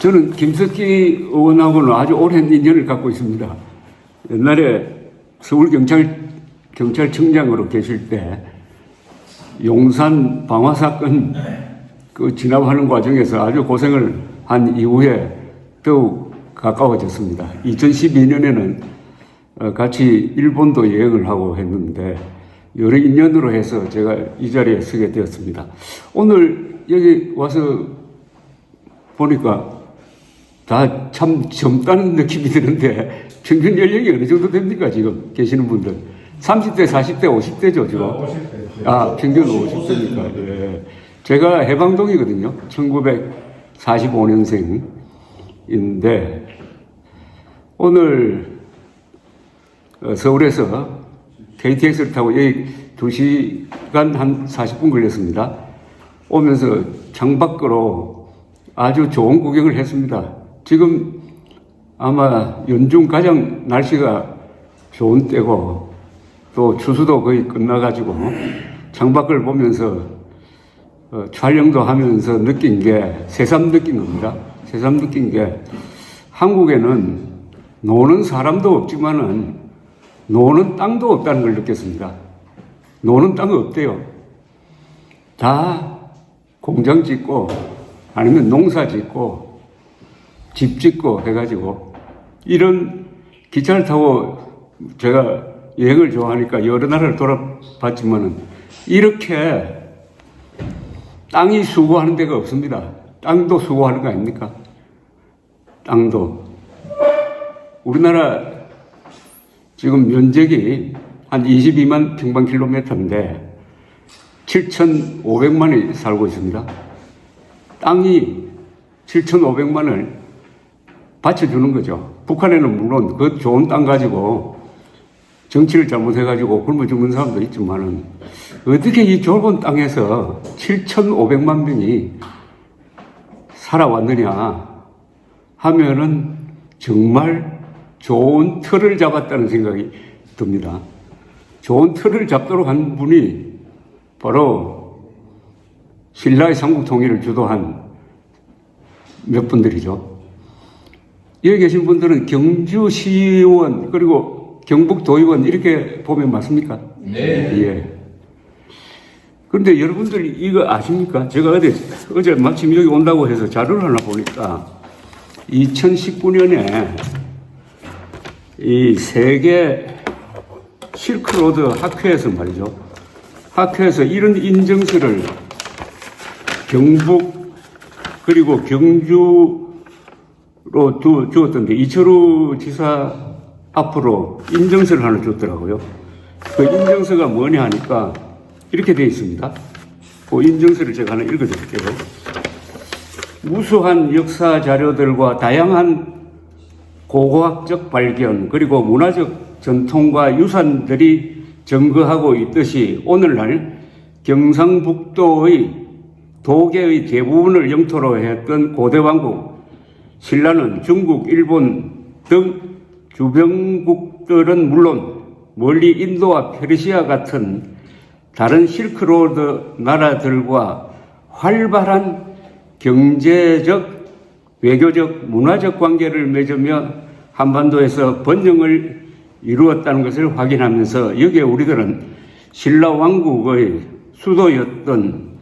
저는 김석기 의원하고는 아주 오랜 인연을 갖고 있습니다. 옛날에 서울경찰청장으로 계실 때 용산 방화 사건 그 진압하는 과정에서 아주 고생을 한 이후에 더욱 가까워졌습니다. 2012년에는 같이 일본도 여행을 하고 했는데 여러 인연으로 해서 제가 이 자리에 서게 되었습니다. 오늘 여기 와서 보니까 다 참 젊다는 느낌이 드는데 평균 연령이 어느 정도 됩니까? 지금 계시는 분들 30대, 40대, 50대죠 지금? 50대. 아, 평균 50대니까. 예. 제가 해방동이거든요. 1945년생인데 오늘 서울에서 KTX를 타고 여기 2시간 한 40분 걸렸습니다. 오면서 창밖으로 아주 좋은 구경을 했습니다. 지금 아마 연중 가장 날씨가 좋은 때고 또 추수도 거의 끝나가지고 창밖을 보면서 촬영도 하면서 느낀 게 새삼 느낀 겁니다. 새삼 느낀 게 한국에는 노는 사람도 없지만은 노는 땅도 없다는 걸 느꼈습니다. 노는 땅이 없대요. 다 공장 짓고 아니면 농사 짓고 집 짓고 해가지고 이런 기차를 타고 제가 여행을 좋아하니까 여러 나라를 돌아봤지만은 이렇게 땅이 수고하는 데가 없습니다. 땅도 수고하는 거 아닙니까? 땅도. 우리나라 지금 면적이 한 22만 평방킬로미터인데 7,500만이 살고 있습니다. 땅이 7,500만을 받쳐주는 거죠. 북한에는 물론 그 좋은 땅 가지고 정치를 잘못해가지고 굶어 죽는 사람도 있지만은 어떻게 이 좁은 땅에서 7,500만 명이 살아왔느냐 하면은 정말 좋은 틀을 잡았다는 생각이 듭니다. 좋은 틀을 잡도록 한 분이 바로 신라의 삼국통일을 주도한 몇 분들이죠. 여기 계신 분들은 경주시의원 그리고 경북도의원 이렇게 보면 맞습니까? 네. 예. 그런데 여러분들이 이거 아십니까? 제가 어제 마침 여기 온다고 해서 자료를 하나 보니까 2019년에 이 세계 실크로드 학회에서 말이죠. 학회에서 이런 인증서를 경북 그리고 경주로 주었던데 이철우 지사 앞으로 인증서를 하나 줬더라고요. 그 인증서가 뭐냐 하니까 이렇게 되어 있습니다. 그 인증서를 제가 하나 읽어드릴게요. 우수한 역사 자료들과 다양한 고고학적 발견 그리고 문화적 전통과 유산들이 증거하고 있듯이 오늘날 경상북도의 도계의 대부분을 영토로 했던 고대왕국 신라는 중국, 일본 등 주변국들은 물론 멀리 인도와 페르시아 같은 다른 실크로드 나라들과 활발한 경제적, 외교적, 문화적 관계를 맺으며 한반도에서 번영을 이루었다는 것을 확인하면서 여기에 우리들은 신라 왕국의 수도였던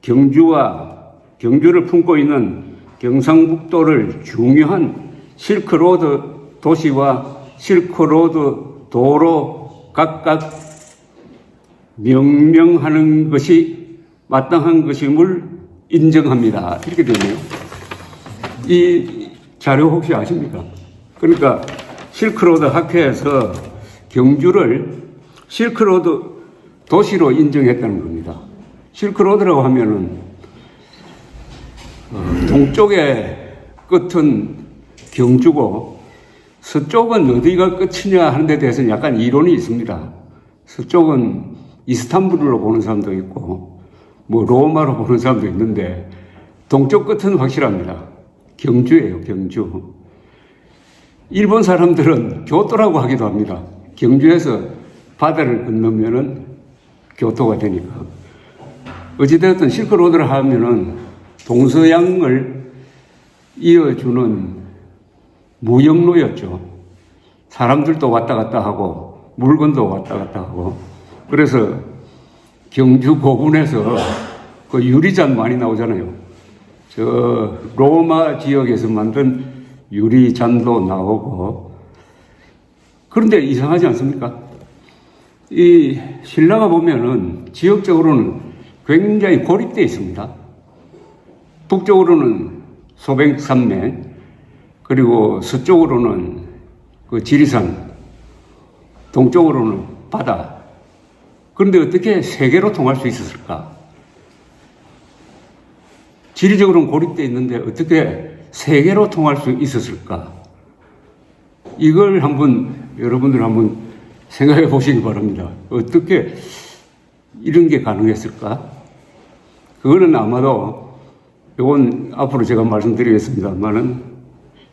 경주를 품고 있는 경상북도를 중요한 실크로드 도시와 실크로드 도로 각각 명명하는 것이 마땅한 것임을 인정합니다. 이렇게 되네요. 이 자료 혹시 아십니까? 그러니까 실크로드 학회에서 경주를 실크로드 도시로 인정했다는 겁니다. 실크로드라고 하면은 동쪽의 끝은 경주고 서쪽은 어디가 끝이냐 하는 데 대해서는 약간 이론이 있습니다. 서쪽은 이스탄불로 보는 사람도 있고 뭐 로마로 보는 사람도 있는데 동쪽 끝은 확실합니다. 경주예요, 경주. 일본 사람들은 교토라고 하기도 합니다. 경주에서 바다를 건너면은 교토가 되니까. 어찌되었든 실크로드를 하면은 동서양을 이어주는 무역로였죠. 사람들도 왔다 갔다 하고 물건도 왔다 갔다 하고. 그래서 경주 고군에서 그 유리잔 많이 나오잖아요. 저 로마 지역에서 만든 유리잔도 나오고. 그런데 이상하지 않습니까? 이 신라가 보면은 지역적으로는 굉장히 고립되어 있습니다. 북쪽으로는 소백산맥, 그리고 서쪽으로는 그 지리산, 동쪽으로는 바다. 그런데 어떻게 세계로 통할 수 있었을까? 지리적으로는 고립되어 있는데 어떻게 세계로 통할 수 있었을까? 이걸 여러분들 한번 생각해 보시기 바랍니다. 어떻게 이런 게 가능했을까? 그거는 아마도 이건 앞으로 제가 말씀드리겠습니다만은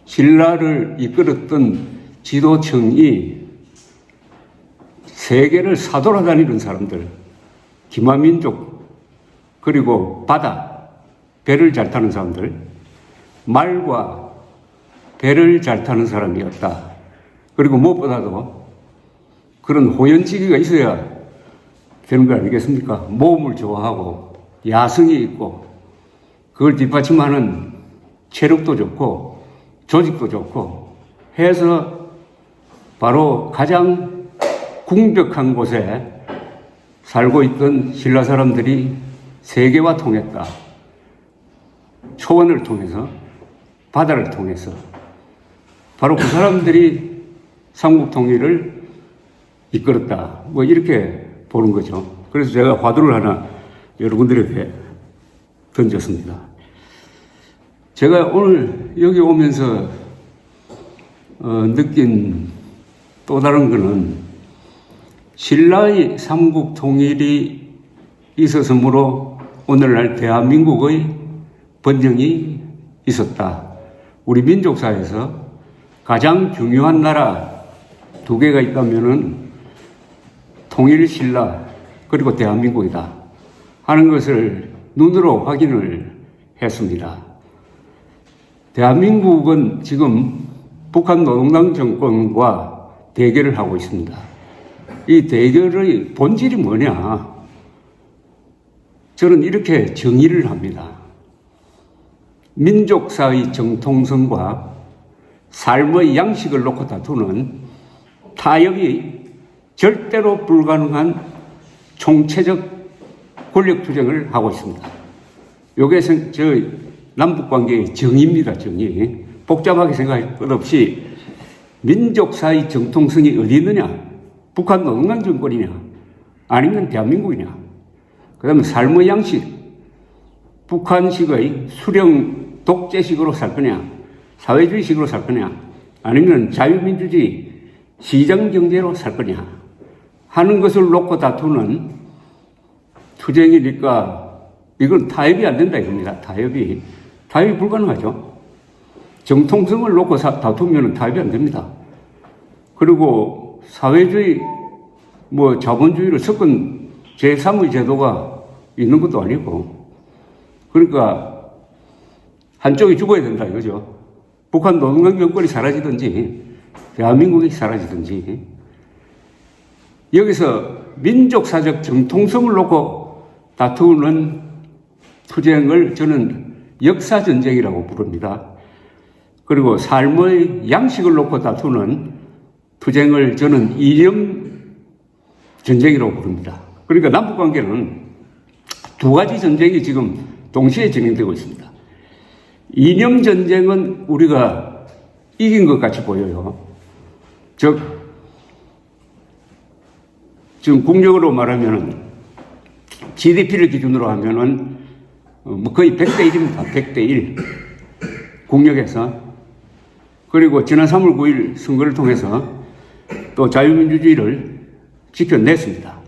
신라를 이끌었던 지도층이 세계를 사돌아다니는 사람들, 기마민족, 그리고 바다, 배를 잘 타는 사람들, 말과 배를 잘 타는 사람이었다. 그리고 무엇보다도 그런 호연지기가 있어야 되는 거 아니겠습니까? 모험을 좋아하고 야성이 있고 그걸 뒷받침하는 체력도 좋고 조직도 좋고 해서 바로 가장 궁벽한 곳에 살고 있던 신라 사람들이 세계와 통했다. 초원을 통해서, 바다를 통해서. 바로 그 사람들이 삼국 통일을 이끌었다. 뭐 이렇게 보는 거죠. 그래서 제가 화두를 하나 여러분들에게 던졌습니다. 제가 오늘 여기 오면서 느낀 또 다른 거는 신라의 삼국 통일이 있었으므로 오늘날 대한민국의 번영이 있었다. 우리 민족사에서 가장 중요한 나라 두 개가 있다면은 통일 신라 그리고 대한민국이다 하는 것을 눈으로 확인을 했습니다. 대한민국은 지금 북한 노동당 정권과 대결을 하고 있습니다. 이 대결의 본질이 뭐냐? 저는 이렇게 정의를 합니다. 민족사의 정통성과 삶의 양식을 놓고 다투는 타협이 절대로 불가능한 총체적 권력 투쟁을 하고 있습니다. 이게 저 남북관계의 정의입니다. 정의. 복잡하게 생각할 것 없이 민족사의 정통성이 어디 있느냐? 북한 노동당 정권이냐? 아니면 대한민국이냐? 그 다음에 삶의 양식. 북한식의 수령 독재식으로 살 거냐? 사회주의식으로 살 거냐? 아니면 자유민주주의 시장경제로 살 거냐? 하는 것을 놓고 다투는 투쟁이니까 이건 타협이 안 된다 이겁니다. 타협이 불가능하죠. 정통성을 놓고 다투면 타협이 안 됩니다. 그리고 사회주의, 자본주의를 섞은 제3의 제도가 있는 것도 아니고, 그러니까 한쪽이 죽어야 된다 이거죠. 북한 노동당 정권이 사라지든지 대한민국이 사라지든지. 여기서 민족사적 정통성을 놓고 다투는 투쟁을 저는 역사전쟁이라고 부릅니다. 그리고 삶의 양식을 놓고 다투는 투쟁을 저는 이념전쟁이라고 부릅니다. 그러니까 남북관계는 두 가지 전쟁이 지금 동시에 진행되고 있습니다. 이념전쟁은 우리가 이긴 것 같이 보여요. 즉, 지금 국력으로 말하면 GDP를 기준으로 하면은 거의 100대 1입니다. 100대 1. 국력에서. 그리고 지난 3월 9일 선거를 통해서 또 자유민주주의를 지켜냈습니다.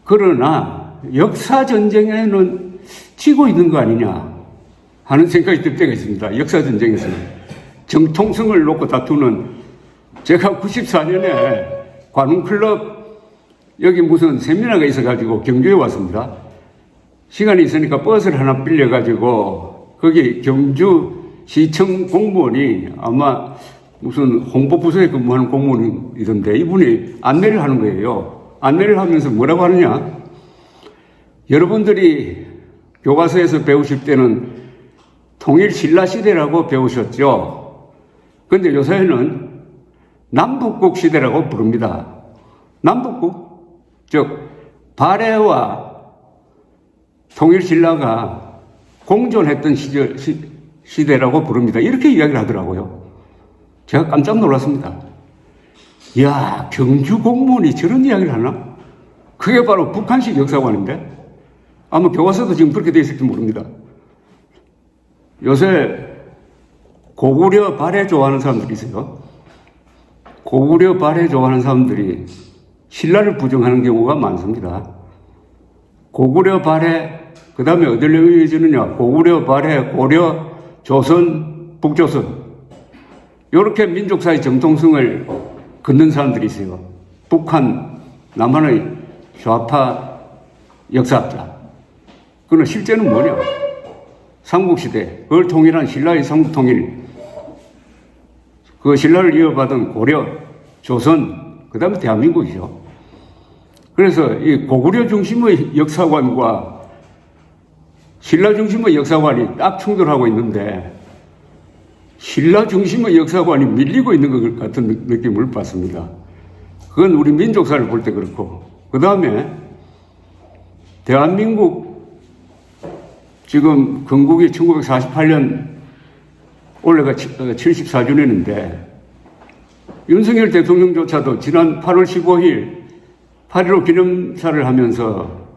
그러나 역사전쟁에는 지고 있는 거 아니냐 하는 생각이 들 때가 있습니다. 역사전쟁에서는. 정통성을 놓고 다투는, 제가 94년에 관훈클럽 여기 무슨 세미나가 있어가지고 경주에 왔습니다. 시간이 있으니까 버스를 하나 빌려가지고 거기 경주 시청 공무원이 아마 무슨 홍보부서에 근무하는 공무원이던데 이분이 안내를 하는 거예요. 안내를 하면서 뭐라고 하느냐? 여러분들이 교과서에서 배우실 때는 통일 신라 시대라고 배우셨죠. 그런데 요새는 남북국 시대라고 부릅니다. 남북국, 즉 발해와 통일 신라가 공존했던 시대라고 부릅니다. 이렇게 이야기를 하더라고요. 제가 깜짝 놀랐습니다. 이야, 경주 공무원이 저런 이야기를 하나? 그게 바로 북한식 역사관인데? 아마 교과서도 지금 그렇게 되어 있을지 모릅니다. 요새 고구려 발해 좋아하는 사람들이 있어요. 고구려 발해 좋아하는 사람들이 신라를 부정하는 경우가 많습니다. 고구려 발해, 그 다음에 어디로 이어지느냐? 고구려 발해, 고려, 조선, 북조선. 이렇게 민족사의 정통성을 긋는 사람들이 있어요. 북한, 남한의 좌파 역사학자. 그러나 실제는 뭐냐? 삼국시대, 그걸 통일한 신라의 삼국통일, 그 신라를 이어받은 고려, 조선, 그 다음에 대한민국이죠. 그래서 이 고구려 중심의 역사관과 신라 중심의 역사관이 딱 충돌하고 있는데, 신라 중심의 역사관이 밀리고 있는 것 같은 느낌을 받습니다. 그건 우리 민족사를 볼 때 그렇고, 그 다음에 대한민국 지금 건국이 1948년 올해가 74주년인데 윤석열 대통령조차도 지난 8월 15일 8.15 기념사를 하면서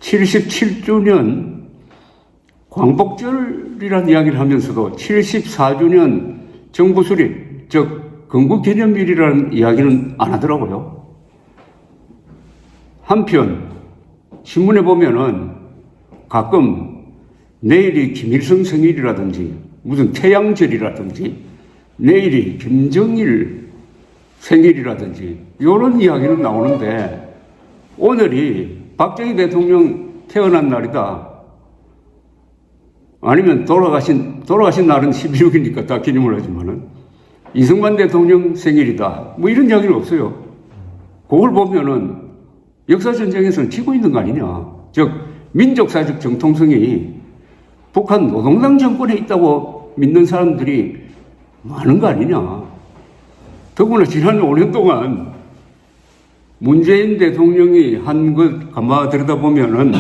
77주년 광복절이라는 이야기를 하면서도 74주년 정부 수립, 즉 건국기념일이라는 이야기는 안 하더라고요. 한편 신문에 보면은 가끔 내일이 김일성 생일이라든지 무슨 태양절이라든지 내일이 김정일 생일이라든지 이런 이야기는 나오는데 오늘이 박정희 대통령 태어난 날이다. 아니면 돌아가신 날은 12.6이니까 다 기념을 하지만은 이승만 대통령 생일이다. 뭐 이런 이야기는 없어요. 그걸 보면은 역사전쟁에서는 지고 있는 거 아니냐. 즉 민족사적 정통성이 북한 노동당 정권에 있다고 믿는 사람들이 많은 거 아니냐. 더구나 지난 5년 동안 문재인 대통령이 한 것 가만 들여다보면은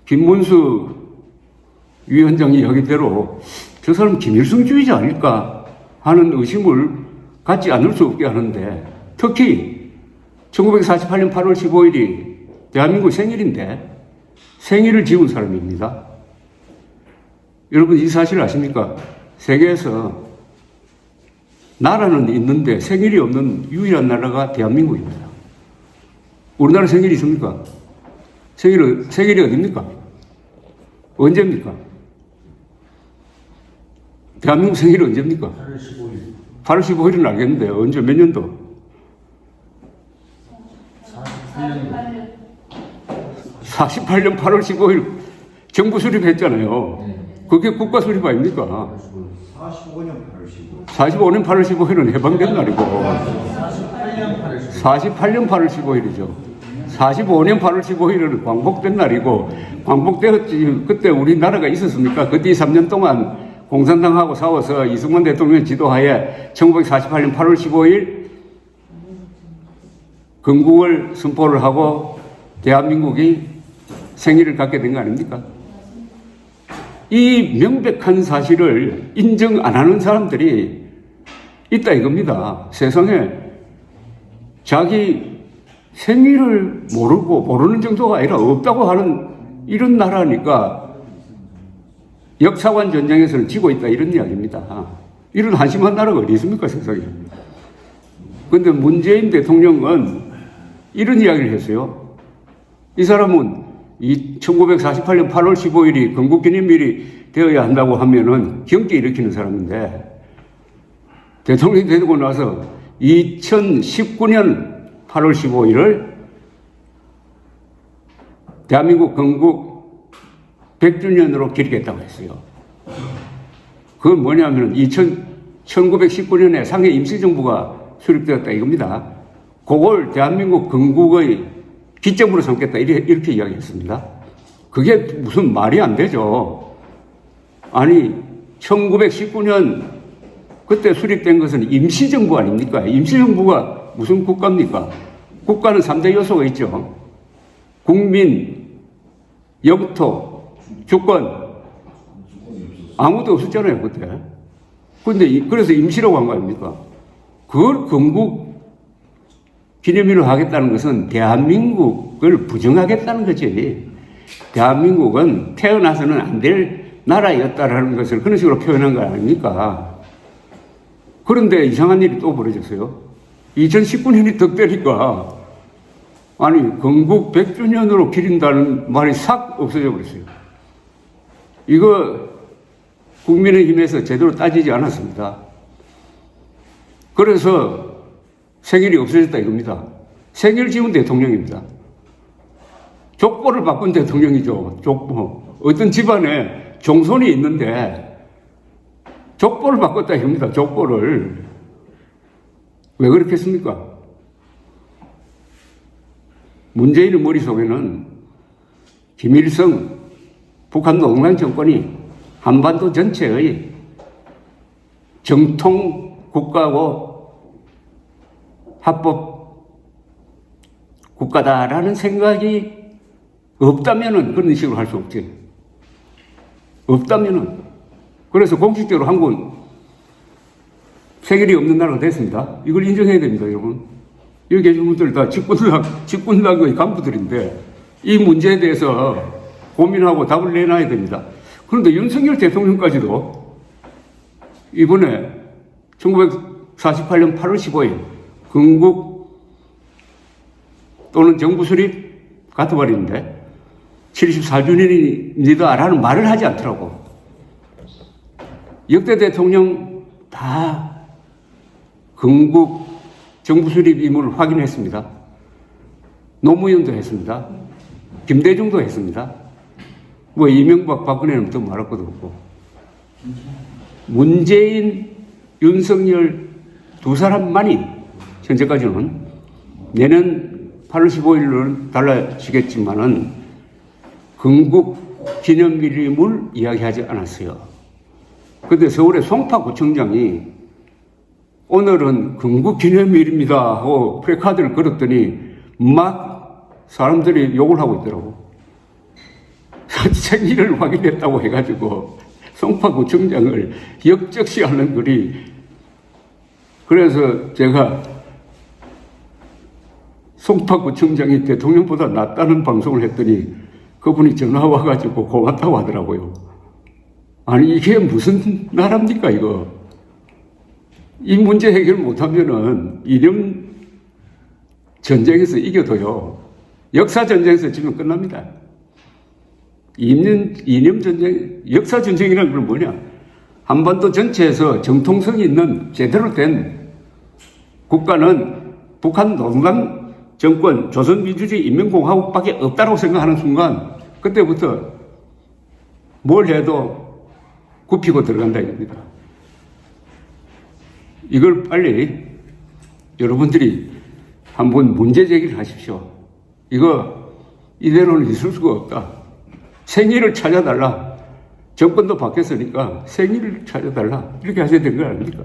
김문수 위원장 이야기대로 저 사람 김일성주의자 아닐까 하는 의심을 갖지 않을 수 없게 하는데 특히 1948년 8월 15일이 대한민국 생일인데 생일을 지은 사람입니다. 여러분 이 사실 아십니까? 세계에서 나라는 있는데 생일이 없는 유일한 나라가 대한민국입니다. 우리나라 생일이 있습니까? 생일이 어딥니까? 언제입니까? 대한민국 생일이 언제입니까? 8월 15일. 8월 15일은 알겠는데 언제 몇 년도? 48년 8월 15일 정부 수립했잖아요. 그게 국가 수립 아닙니까? 45년 8월 15일. 45년 8월 15일은 해방된 날이고 48년 8월 15일. 48년 8월 15일이죠. 45년 8월 15일은 광복된 날이고 광복되었지 그때 우리나라가 있었습니까? 그때 3년 동안 공산당하고 싸워서 이승만 대통령 지도하에 1948년 8월 15일 건국을 선포를 하고 대한민국이 생일을 갖게 된 거 아닙니까? 이 명백한 사실을 인정 안 하는 사람들이 있다 이겁니다. 세상에 자기 생일을 모르는 정도가 아니라 없다고 하는 이런 나라니까 역사관 전쟁에서는 지고 있다 이런 이야기입니다. 이런 한심한 나라가 어디 있습니까 세상에. 그런데 문재인 대통령은 이런 이야기를 했어요. 이 사람은 1948년 8월 15일이 건국기념일이 되어야 한다고 하면은 경계 일으키는 사람인데 대통령이 되고 나서 2019년 8월 15일을 대한민국 건국 100주년으로 기리겠다고 했어요. 그건 뭐냐면은 1919년에 상해 임시정부가 수립되었다 이겁니다. 그걸 대한민국 건국의 기점으로 삼겠다 이렇게 이야기했습니다. 그게 무슨 말이 안 되죠. 아니 1919년 그때 수립된 것은 임시정부 아닙니까? 임시정부가 무슨 국가입니까? 국가는 3대 요소가 있죠. 국민, 영토, 주권. 아무도 없었잖아요, 그때. 근데 그래서 임시라고 한 거 아닙니까? 그걸 건국 기념일로 하겠다는 것은 대한민국을 부정하겠다는 거지. 대한민국은 태어나서는 안 될 나라였다라는 것을 그런 식으로 표현한 거 아닙니까? 그런데 이상한 일이 또 벌어졌어요. 2019년이 덕되니까 아니 건국 100주년으로 기린다는 말이 싹 없어져 버렸어요. 이거 국민의힘에서 제대로 따지지 않았습니다. 그래서 생일이 없어졌다 이겁니다. 생일 지은 대통령입니다. 족보를 바꾼 대통령이죠. 족보. 어떤 집안에 종손이 있는데 족보를 바꿨다 이겁니다. 족보를. 왜 그렇게 했습니까? 문재인의 머릿속에는 김일성 북한 농단 정권이 한반도 전체의 정통 국가고 합법 국가다라는 생각이 없다면은 그런 식으로 할 수 없지. 없다면은. 그래서 공식적으로 한국은 생일이 없는 나라가 됐습니다. 이걸 인정해야 됩니다, 여러분. 여기 계신 분들 다 집권당의 간부들인데 이 문제에 대해서 고민하고 답을 내놔야 됩니다. 그런데 윤석열 대통령까지도 이번에 1948년 8월 15일 건국 또는 정부 수립 같은 말인데 74주년입니다라는 말을 하지 않더라고. 역대 대통령 다 건국 정부 수립 임무를 확인했습니다. 노무현도 했습니다. 김대중도 했습니다. 뭐 이명박 박근혜는 또 말할 것도 없고 문재인 윤석열 두 사람만이 현재까지는 내년 8월 15일로는 달라지겠지만은 건국 기념일임을 이야기하지 않았어요. 그런데 서울의 송파구청장이 오늘은 건국 기념일입니다 하고 프레카드를 걸었더니 막 사람들이 욕을 하고 있더라고. 생일을 확인했다고 해가지고 송파구청장을 역적시하는 글이. 그래서 제가 송파구청장이 대통령보다 낫다는 방송을 했더니 그분이 전화 와가지고 고맙다고 하더라고요. 아니 이게 무슨 나라입니까 이거. 이 문제 해결 못하면은 이념 전쟁에서 이겨도요 역사 전쟁에서 지면 끝납니다. 이념 전쟁, 역사 전쟁이라는 건 뭐냐? 한반도 전체에서 정통성이 있는 제대로 된 국가는 북한 노동당 정권, 조선민주주의 인민공화국밖에 없다고 생각하는 순간 그때부터 뭘 해도 굽히고 들어간다 이겁니다. 이걸 빨리 여러분들이 한번 문제 제기를 하십시오. 이대로는 있을 수가 없다. 생일을 찾아달라. 정권도 바뀌었으니까 생일을 찾아달라. 이렇게 하셔야 되는 거 아닙니까?